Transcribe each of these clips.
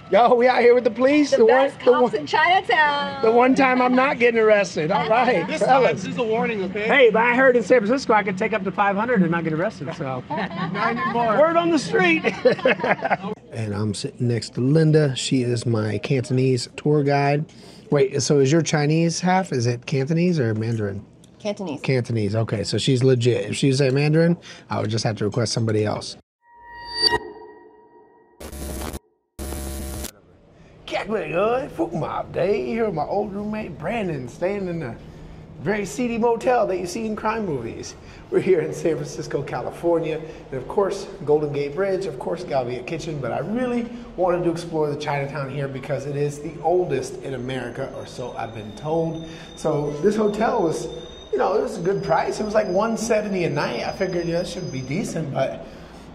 Yo, we out here with the police. The best cops in Chinatown. The one time I'm not getting arrested. All right, this is a warning, okay? Hey, but I heard in San Francisco I could take up to 500 and not get arrested. So, word on the street. And I'm sitting next to Linda. She is my Cantonese tour guide. Wait, so is your Chinese half? Is it Cantonese or Mandarin? Cantonese. Cantonese. Okay, so she's legit. If she say Mandarin, I would just have to request somebody else. Phúc Mập Day. Here with my old roommate Brandon, staying in the very seedy motel that you see in crime movies. We're here in San Francisco, California, and of course, Golden Gate Bridge, of course, Galviat Kitchen, but I really wanted to explore the Chinatown here because it is the oldest in America, or so I've been told. So this hotel was, you know, it was a good price. It was like $170 a night. I figured, yeah, it should be decent, but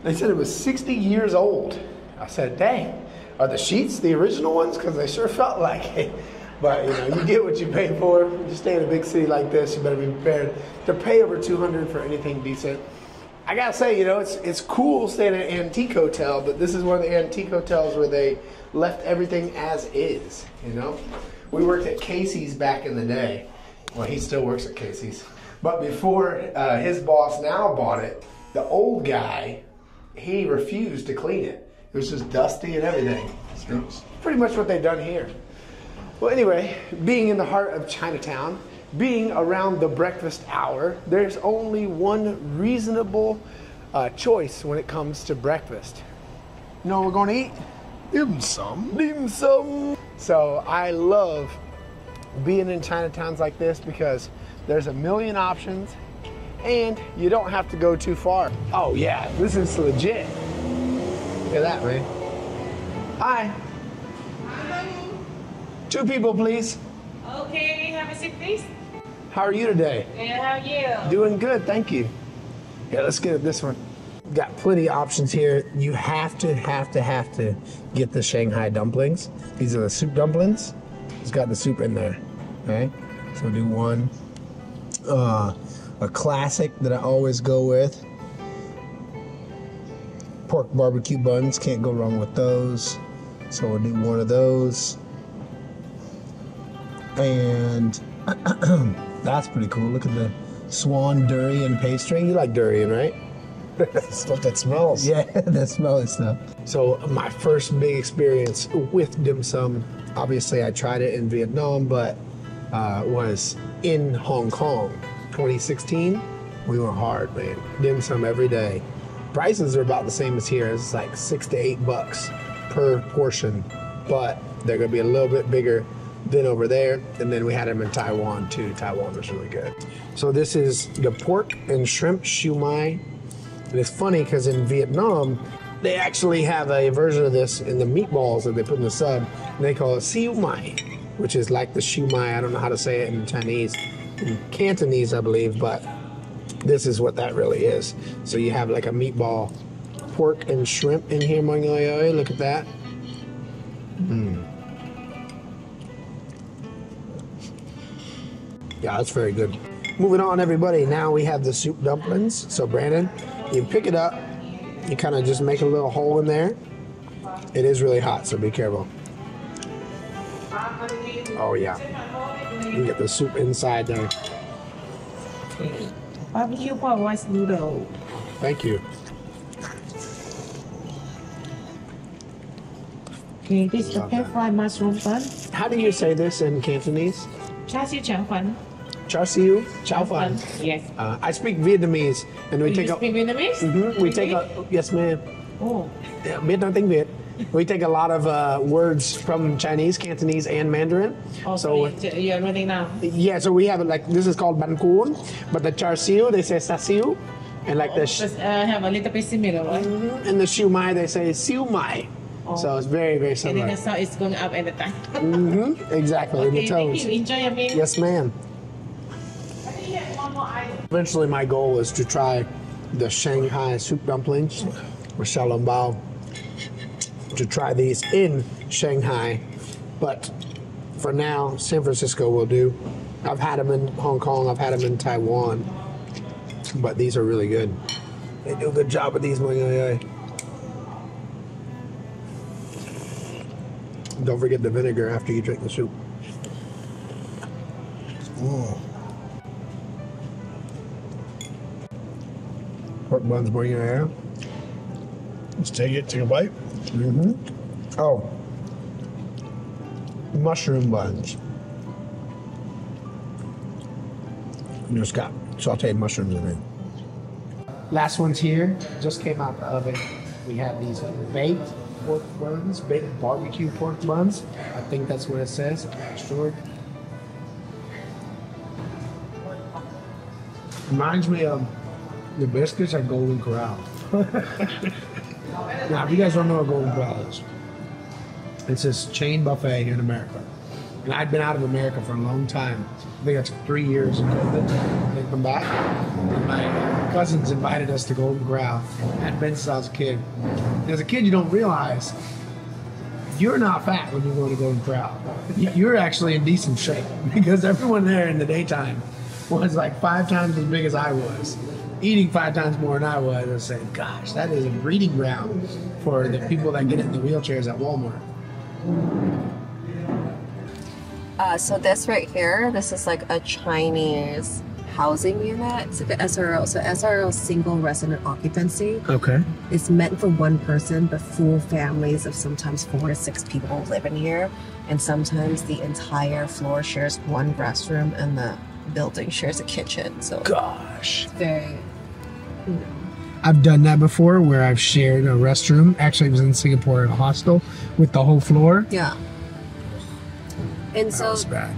they said it was 60 years old. I said, dang. Are the sheets the original ones? Because they sure felt like it. But you know, you get what you pay for. When you stay in a big city like this, you better be prepared to pay over $200 for anything decent. I gotta say, you know, it's cool staying at an antique hotel, but this is one of the antique hotels where they left everything as is. You know, we worked at Casey's back in the day. Well, he still works at Casey's, but before his boss now bought it, the old guy, he refused to clean it. It was just dusty and everything. It's pretty much what they've done here. Well, anyway, being in the heart of Chinatown, being around the breakfast hour, there's only one reasonable choice when it comes to breakfast. You know what we're going to eat? Dim sum. Dim sum. So I love being in Chinatowns like this because there's a million options and you don't have to go too far. Oh yeah, this is legit. Look at that, man. Hi. Hi. 2 people, please. Okay, have a seat, please. How are you today? Good, how are you? Doing good, thank you. Yeah, let's get this one. Got plenty of options here. You have to get the Shanghai dumplings. These are the soup dumplings. It's got the soup in there. Okay, so we'll do one. A classic that I always go with. Pork barbecue buns, can't go wrong with those. So we'll do one of those. And that's pretty cool. Look at the swan durian pastry. You like durian, right? Stuff that smells. Yeah, that smelly stuff. So my first big experience with dim sum, obviously I tried it in Vietnam, but was in Hong Kong. 2016, we went hard, man. Dim sum every day. Prices are about the same as here. It's like $6 to $8 per portion, but they're gonna be a little bit bigger than over there. And then we had them in Taiwan too. Taiwan was really good. So this is the pork and shrimp siu mai. And it's funny because in Vietnam, they actually have a version of this in the meatballs that they put in the sub, and they call it siu mai, which is like the siu mai. I don't know how to say it in Chinese, in Cantonese, I believe, but this is what that really is. So you have like a meatball, pork and shrimp in here. Look at that. Yeah, that's very good. Moving on, everybody. Now we have the soup dumplings. So Brandon, you pick it up, you kind of just make a little hole in there. It is really hot, so be careful. Oh yeah, you can get the soup inside there. Barbecue pork rice noodle. Thank you. Okay, this is the pan-fried mushroom bun. How do you say this in Cantonese? Char siu chang fan. Char siu, chao fan. Yes. I speak Vietnamese, and we You take a. speak Vietnamese? We take a. Yes, ma'am. Oh. Yeah, Viet Nam tiếng Việt. We take a lot of words from Chinese, Cantonese, and Mandarin. Oh, so you're running now? Yeah, so we have it like, this is called ban cuốn, but the char siu, they say sa siu, and like the have a little bit similar, right? and the siu mai, they say siu mai. Oh. So it's very, very And similar. then the sound is going up at the time. Exactly, in the Okay, tones. thank you. Enjoy your meal. Yes, ma'am. I think you have one more item. Eventually, my goal is to try the Shanghai soup dumplings or xiao long bao. To try these in Shanghai, but for now, San Francisco will do. I've had them in Hong Kong, I've had them in Taiwan, but these are really good. They do a good job with these. Don't forget the vinegar after you drink the soup. Pork buns, bring it out. Let's take it. Take a bite. Oh, mushroom buns. You just got sauteed mushrooms in it. Last one's here. Just came out the oven. We have these baked pork buns, baked barbecue pork buns. I think that's what it says. I'm not sure. Reminds me of the biscuits at Golden Corral. Now, if you guys don't know what Golden Corral is, it's this chain buffet here in America. And I'd been out of America for a long time. I think that's 3 years in COVID. They come back. And my cousins invited us to Golden Corral. I had been since I was a kid. And as a kid, you don't realize you're not fat when you go to Golden Corral. You're actually in decent shape because everyone there in the daytime was like 5 times as big as I was, eating 5 times more than I was. I was saying, gosh, that is a breeding ground for the people that get in the wheelchairs at Walmart. So this right here, this is like a Chinese housing unit. It's like an SRO. So SRO, single resident occupancy. Okay. It's meant for one person, but full families of sometimes 4 to 6 people live in here. And sometimes the entire floor shares one restroom and the building shares a kitchen. So Gosh. it's very, you know. I've done that before where I've shared a restroom. Actually, it was in Singapore at a hostel with the whole floor. Yeah. And That so was bad.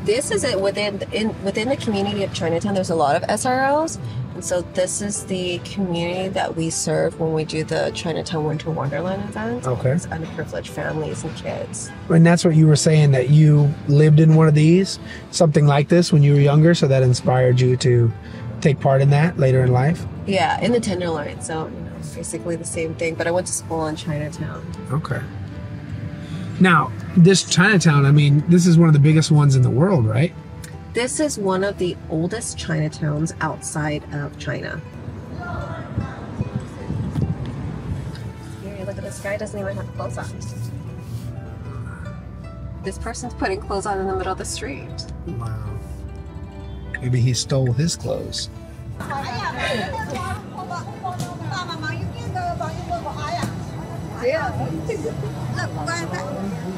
this is it within the community of Chinatown. There's a lot of SROs, and so this is the community that we serve when we do the Chinatown Winter Wonderland event. Okay. It's underprivileged families and kids. And that's what you were saying, that you lived in one of these, something like this when you were younger, so that inspired you to take part in that later in life? Yeah, in the Tenderloin. So basically the same thing. But I went to school in Chinatown. Okay. Now, this Chinatown, I mean, this is one of the biggest ones in the world, right? This is one of the oldest Chinatowns outside of China. Here, look at this guy, doesn't even have clothes on. This person's putting clothes on in the middle of the street. Wow. Maybe he stole his clothes. Yeah.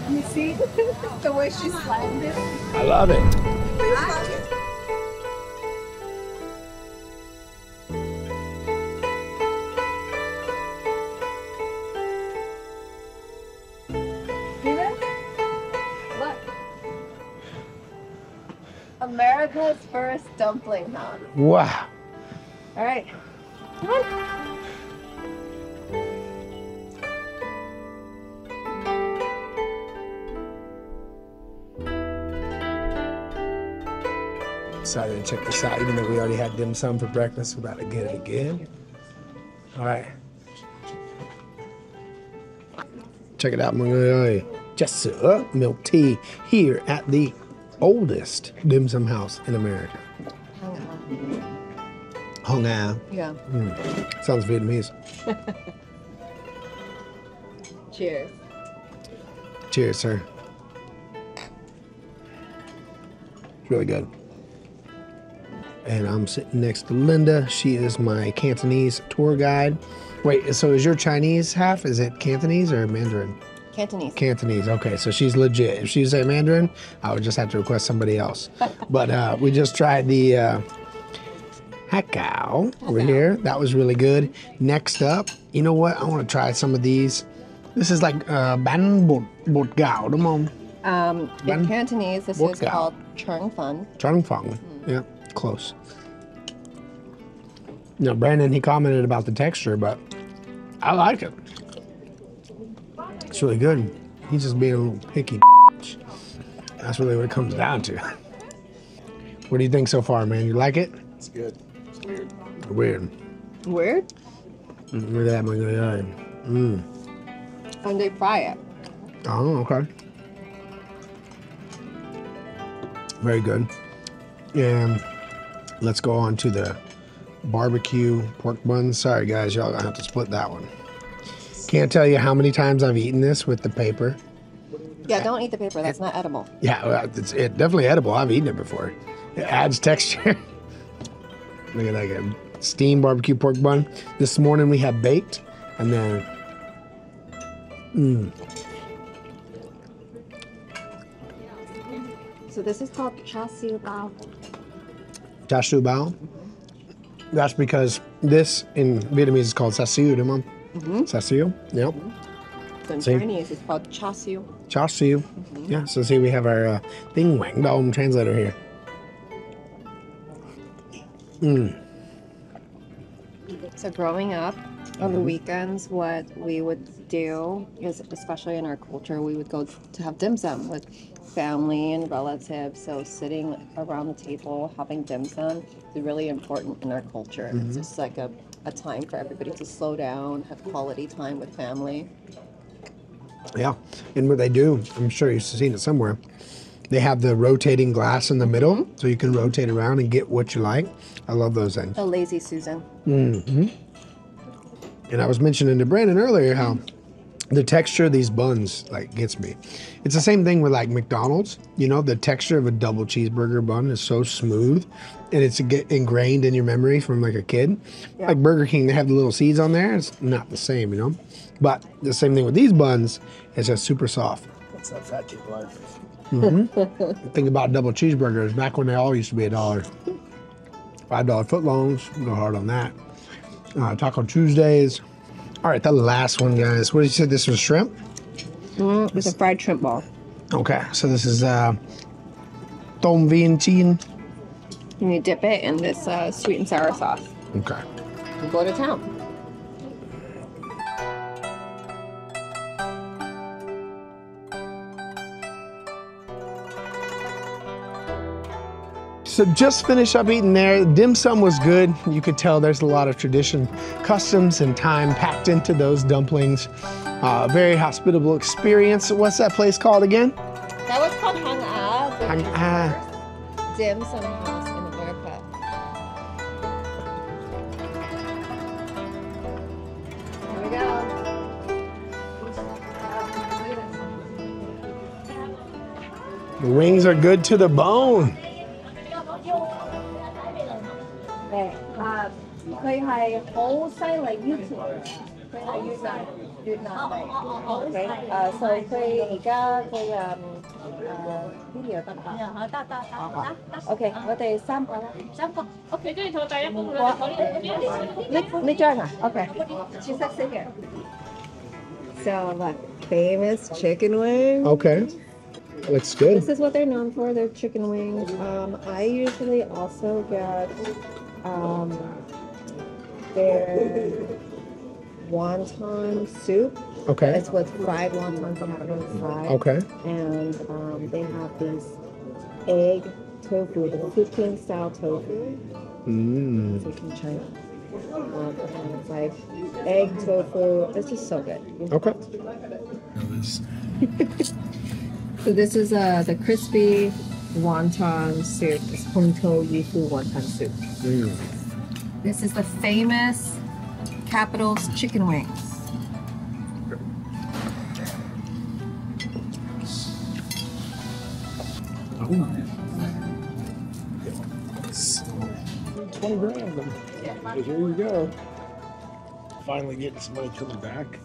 You see the way she slammed it? I love it. See this? Look. America's first dumpling mountain. Wow. All right. Come on. Decided to check this out, even though we already had dim sum for breakfast. We're about to get it again. All right. Check it out, just milk tea here at the oldest dim sum house in America. Hong Ao. Yeah. Sounds Vietnamese. Cheers. Cheers, sir. It's really good. And I'm sitting next to Linda. She is my Cantonese tour guide. Wait, so is your Chinese half? Is it Cantonese or Mandarin? Cantonese. Cantonese, okay. So she's legit. If she said Mandarin, I would just have to request somebody else. But we just tried the Hakao over here. That was really good. Next up, you know what? I want to try some of these. This is like Ban Bột Gạo, đúng không? In Cantonese, this is called Churng Fun. Churng Fun. Yeah, close. Now, Brandon, he commented about the texture, but I like it. It's really good. He's just being a little picky. That's really what it comes down to. What do you think so far, man? You like it? It's good. It's weird. Weird. Weird? Look at that, my guy. And they fry it. Oh, okay. Very good. And let's go on to the barbecue pork buns. Sorry, guys, y'all gonna have to split that one. Can't tell you how many times I've eaten this with the paper. Yeah, don't eat the paper. That's not edible. Yeah, well, it's definitely edible. I've eaten it before. It adds texture. Look at that good. Steamed barbecue pork bun. This morning we had baked, and then So this is called char siu bao. char siu bao. That's because this in Vietnamese is called sa siu, đúng không? Sa siu. Yep. So in See? Chinese, it's called char siu. Char siu. Yeah. So see, we have our Tinh Quảng Đông translator here. So growing up, on the weekends, what we would do is, especially in our culture, we would go to have dim sum with family and relatives. So sitting around the table having dim sum is really important in our culture. It's just like a time for everybody to slow down, have quality time with family. Yeah. And what they do, I'm sure you've seen it somewhere. They have the rotating glass in the middle, so you can rotate around and get what you like. I love those things. A lazy Susan. And I was mentioning to Brandon earlier how the texture of these buns like gets me. It's the same thing with like McDonald's. You know, the texture of a double cheeseburger bun is so smooth, and it's ingrained in your memory from like a kid. Yeah. Like Burger King, they have the little seeds on there. It's not the same, you know. But the same thing with these buns. It's just super soft. What's that fat kid life? Think about double cheeseburgers back when they all used to be $1. $5 footlongs, go hard on that. Taco Tuesdays. All right, the last one, guys. What did you say? This was shrimp? It's a fried shrimp ball. Okay, so this is Tom Vien Chien. And you dip it in this sweet and sour sauce. Okay. You go to town. So just finished up eating there. Dim sum was good. You could tell there's a lot of tradition, customs, and time packed into those dumplings. Very hospitable experience. What's that place called again? That was called Hang Ah, the Hang Ah. first dim sum house in America. Here we go. The wings are good to the bone. 佢係好犀利 YouTube，佢係越南嚟。OK，所以佢而家佢video 得唔得？OK，我哋3個啦。你中意坐第一個坐呢張啊？OK，切色色嘅。So look, famous chicken wings. Okay. Looks good. This is what they're known for, their chicken wings. I usually also get their wonton soup. Okay. It's with fried wontons. They have it on the side. Okay. And they have this egg tofu, the cooking style tofu. So you can try it. And it's like egg tofu. It's just so good. Okay. So this is the crispy wonton soup. It's Hongto Yifu wonton soup. This is the famous Capital's chicken wings. $20 grand of them. Here you go. Finally getting some money coming back.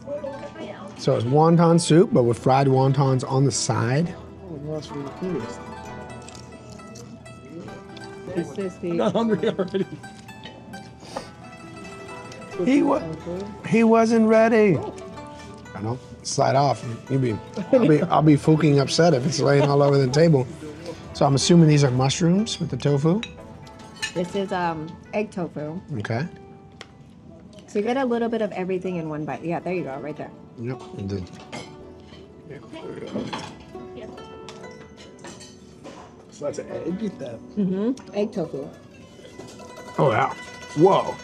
So it's wonton soup, but with fried wontons on the side. Oh, that's really the coolest. This is I'm the hungry already. He wasn't ready. I know. Slide off. I'll be fucking upset if it's laying all over the table. So I'm assuming these are mushrooms with the tofu. This is egg tofu. Okay. So you get a little bit of everything in one bite. Yeah, there you go, right there. Yep. Indeed. So that's an egg. Get that. Egg tofu. Oh yeah. Whoa.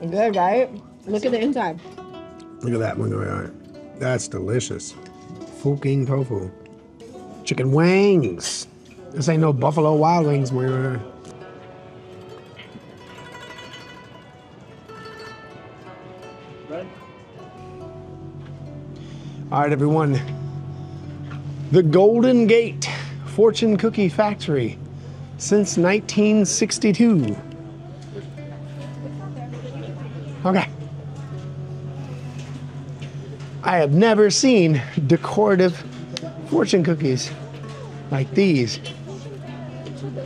Good, right? Look at the inside. Look at that. Look at that. That's delicious. Fucking tofu. Chicken wings. This ain't no Buffalo Wild Wings, man. All right, everyone. The Golden Gate Fortune Cookie Factory since 1962. Okay. I have never seen decorative fortune cookies like these.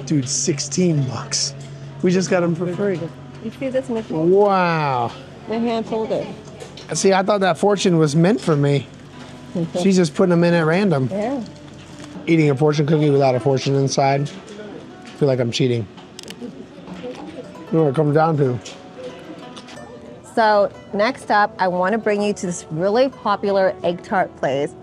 Dude, 16 bucks. We just got them for free. You see this machine? Wow. My hand folded. See, I thought that fortune was meant for me. She's just putting them in at random. Yeah. Eating a fortune cookie without a fortune inside. I feel like I'm cheating. You know what it comes down to? So next up, I want to bring you to this really popular egg tart place.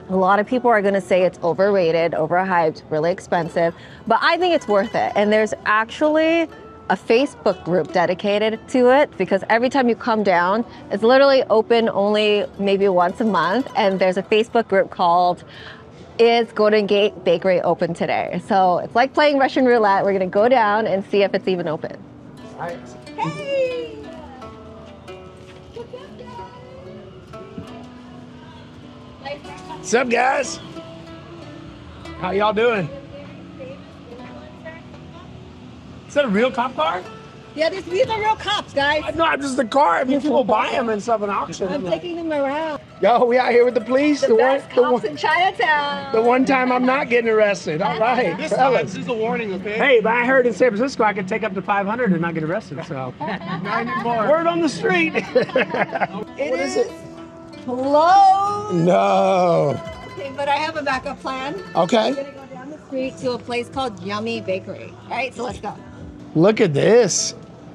A lot of people are going to say it's overrated, overhyped, really expensive, but I think it's worth it. And there's actually a Facebook group dedicated to it because every time you come down, it's literally open only maybe once a month. And there's a Facebook group called Is Golden Gate Bakery Open Today? So it's like playing Russian roulette. We're going to go down and see if it's even open. Hey! What's up, guys? How y'all doing? Is that a real cop car? Yeah, these are real cops, guys. No, just the car. I mean, people buy them and stuff in auction. I'm taking them around. Yo, we out here with the police. The best cops in Chinatown. The one time I'm not getting arrested. All right. This is a warning, okay? Hey, but I heard in San Francisco I could take up to 500 and not get arrested. So, Not anymore. word on the street. What is it? Closed. No. Okay, but I have a backup plan. Okay. We're gonna go down the street to a place called Yummy Bakery. All right, so let's go. Look at this.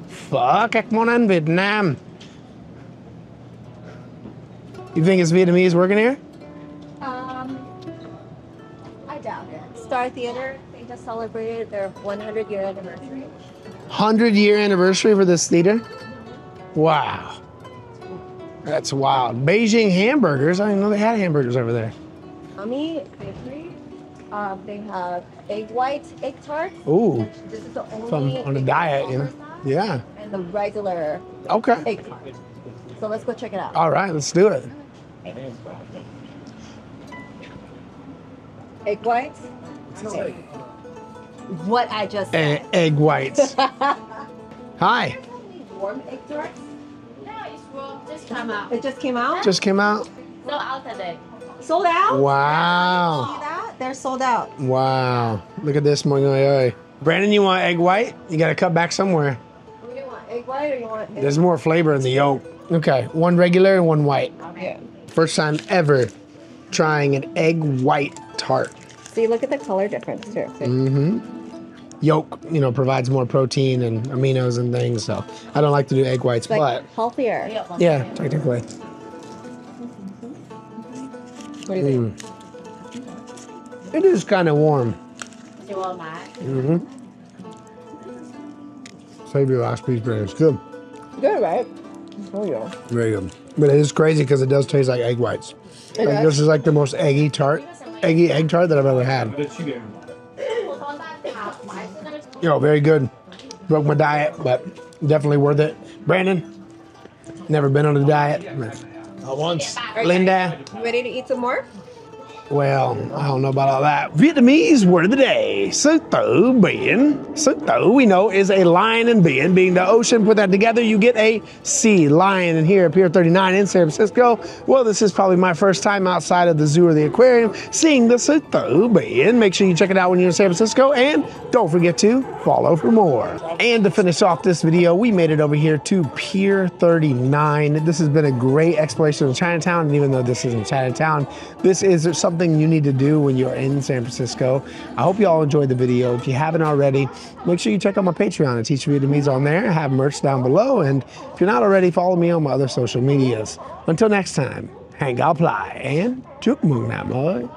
Fuck, các món ăn Việt Nam. You think it's Vietnamese working here? I doubt it. Star Theater, they just celebrated their 100-year anniversary. 100-year anniversary for this theater? Wow. That's wild. Beijing hamburgers. I didn't know they had hamburgers over there. Yummy Bakery. They have egg white egg tart. Ooh. This is the If I'm only on a egg diet, you know. tart Yeah. and the regular Okay. egg tart. So let's go check it out. All right, let's do it. Egg whites. Okay. What I just said. Egg whites. Hi. Warm egg tarts. No, it's wrong. Just come out. It just came out. Just came out. So out today. Sold out. Wow. See that? They're sold out. Wow. Look at this, Moy. Brandon, you want egg white? You got to cut back somewhere. What do you want? Egg white or you want? There's more flavor in the yolk. Okay, one regular and one white. Yeah. First time ever trying an egg white tart. See, look at the color difference too. Yolk, you know, provides more protein and aminos and things. So I don't like to do egg whites, It's like but healthier. yeah, technically. What do you think? It is kind of warm. You want mine? Save your last piece, Brandon. It's good. Good, right? Oh yeah. Very good. But it is crazy because it does taste like egg whites. Like, this is like the most eggy egg tart that I've ever had. You know, very good. Broke my diet, but definitely worth it. Brandon, never been on a diet. Once. Linda, You ready to eat some more? well, I don't know about all that. Vietnamese word of the day. Sư tử biển. Sư tử, we know, is a lion and biển. Being the ocean, put that together, you get a sea lion. And here at Pier 39 in San Francisco, well, this is probably my first time outside of the zoo or the aquarium seeing the sư tử biển. Make sure you check it out when you're in San Francisco. And don't forget to follow for more. And to finish off this video, we made it over here to Pier 39. This has been a great exploration of Chinatown. And even though this isn't Chinatown, this is something you need to do when you're in San Francisco. I hope you all enjoyed the video. If you haven't already, make sure you check out my Patreon at Teach Vietnamese on there. I have merch down below. And if you're not already, follow me on my other social medias. Until next time, hang out, fly, and chúc mừng năm mới.